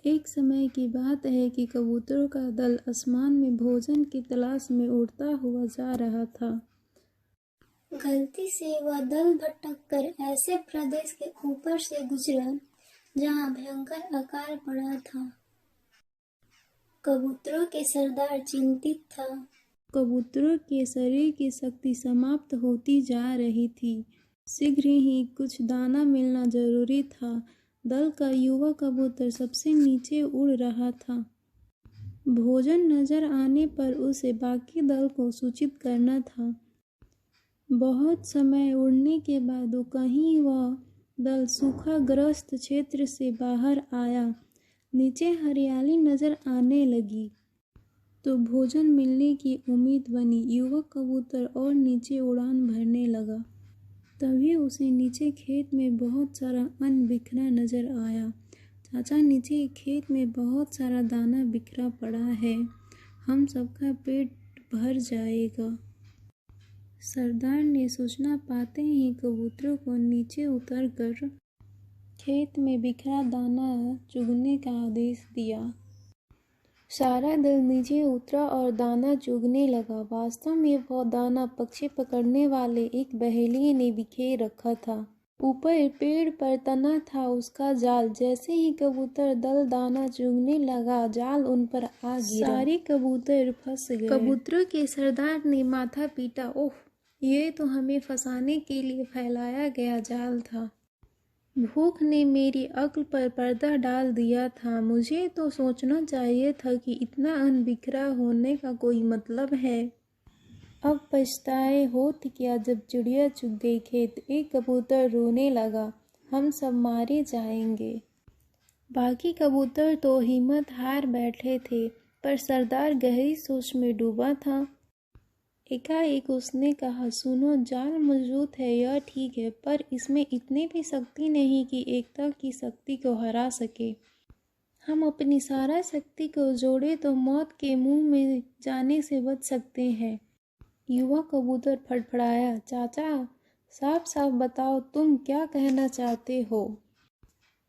एक समय की बात है कि कबूतरों का दल आसमान में भोजन की तलाश में उड़ता हुआ जा रहा था। गलती से वह दल भटक कर ऐसे प्रदेश के ऊपर से गुजरा जहाँ भयंकर अकाल पड़ा था। कबूतरों के सरदार चिंतित था। कबूतरों के शरीर की शक्ति समाप्त होती जा रही थी। शीघ्र ही कुछ दाना मिलना जरूरी था। दल का युवा कबूतर सबसे नीचे उड़ रहा था। भोजन नजर आने पर उसे बाकी दल को सूचित करना था। बहुत समय उड़ने के बाद कहीं वह दल सूखाग्रस्त क्षेत्र से बाहर आया। नीचे हरियाली नजर आने लगी तो भोजन मिलने की उम्मीद बनी। युवक कबूतर और नीचे उड़ान भरने लगा। तभी उसे नीचे खेत में बहुत सारा अन्न बिखरा नजर आया। चाचा, नीचे खेत में बहुत सारा दाना बिखरा पड़ा है, हम सबका पेट भर जाएगा। सरदार ने सूचना पाते ही कबूतरों को नीचे उतरकर खेत में बिखरा दाना चुगने का आदेश दिया। सारा दल नीचे उतरा और दाना चुगने लगा। वास्तव में वह दाना पक्षी पकड़ने वाले एक बहेलिये ने बिखेर रखा था। ऊपर पेड़ पर तना था उसका जाल। जैसे ही कबूतर दल दाना चुगने लगा, जाल उन पर आ गिरा। सारे कबूतर फंस गए। कबूतरों के सरदार ने माथा पीटा। ओह, ये तो हमें फंसाने के लिए फैलाया गया जाल था। भूख ने मेरी अक्ल पर पर्दा डाल दिया था। मुझे तो सोचना चाहिए था कि इतना अन्न बिखरा होने का कोई मतलब है। अब पछताए होत क्या जब चिड़िया चुग गई खेत। एक कबूतर रोने लगा, हम सब मारे जाएंगे। बाकी कबूतर तो हिम्मत हार बैठे थे, पर सरदार गहरी सोच में डूबा था। एकाएक उसने कहा, सुनो, जाल मजबूत है यह ठीक है, पर इसमें इतनी भी शक्ति नहीं कि एकता की शक्ति को हरा सके। हम अपनी सारा शक्ति को जोड़े तो मौत के मुंह में जाने से बच सकते हैं। युवा कबूतर फड़फड़ाया, चाचा, साफ साफ बताओ तुम क्या कहना चाहते हो।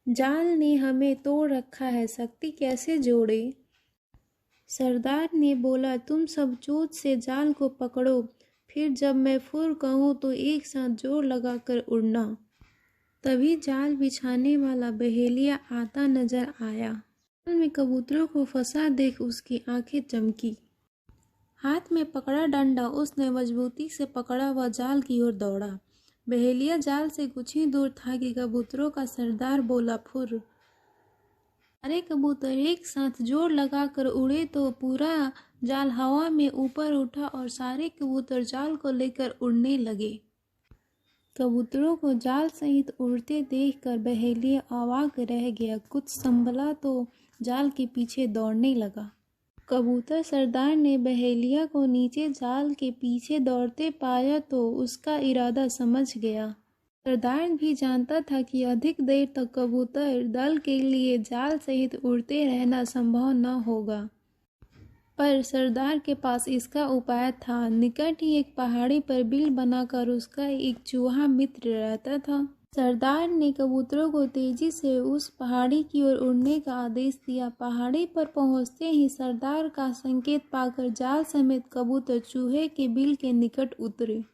जाल ने हमें तोड़ रखा है, शक्ति कैसे जोड़े। सरदार ने बोला, तुम सब चोट से जाल को पकड़ो, फिर जब मैं फुर कहूँ तो एक साथ जोर लगाकर उड़ना। तभी जाल बिछाने वाला बहेलिया आता नजर आया। जाल में कबूतरों को फंसा देख उसकी आंखें चमकी। हाथ में पकड़ा डंडा उसने मजबूती से पकड़ा व जाल की ओर दौड़ा। बहेलिया जाल से कुछ ही दूर था कि कबूतरों का सरदार बोला, फुर। सारे कबूतर एक साथ जोर लगाकर उड़े तो पूरा जाल हवा में ऊपर उठा और सारे कबूतर जाल को लेकर उड़ने लगे। कबूतरों को जाल सहित उड़ते देखकर बहेलिया अवाक रह गया। कुछ संभला तो जाल के पीछे दौड़ने लगा। कबूतर सरदार ने बहेलिया को नीचे जाल के पीछे दौड़ते पाया तो उसका इरादा समझ गया। सरदार भी जानता था कि अधिक देर तक कबूतर दल के लिए जाल सहित उड़ते रहना संभव न होगा, पर सरदार के पास इसका उपाय था। निकट ही एक पहाड़ी पर बिल बनाकर उसका एक चूहा मित्र रहता था। सरदार ने कबूतरों को तेजी से उस पहाड़ी की ओर उड़ने का आदेश दिया। पहाड़ी पर पहुंचते ही सरदार का संकेत पाकर जाल समेत कबूतर चूहे के बिल के निकट उतरे।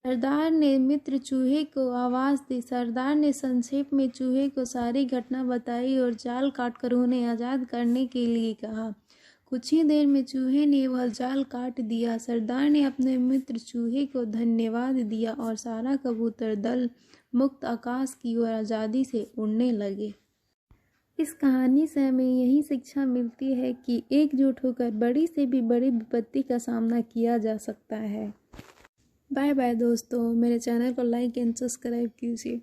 सरदार ने मित्र चूहे को आवाज़ दी। सरदार ने संक्षेप में चूहे को सारी घटना बताई और जाल काटकर उन्हें आज़ाद करने के लिए कहा। कुछ ही देर में चूहे ने वह जाल काट दिया। सरदार ने अपने मित्र चूहे को धन्यवाद दिया और सारा कबूतर दल मुक्त आकाश की ओर आज़ादी से उड़ने लगे। इस कहानी से हमें यही शिक्षा मिलती है कि एकजुट होकर बड़ी से भी बड़ी विपत्ति का सामना किया जा सकता है। बाय बाय दोस्तों, मेरे चैनल को लाइक एंड सब्सक्राइब कीजिए।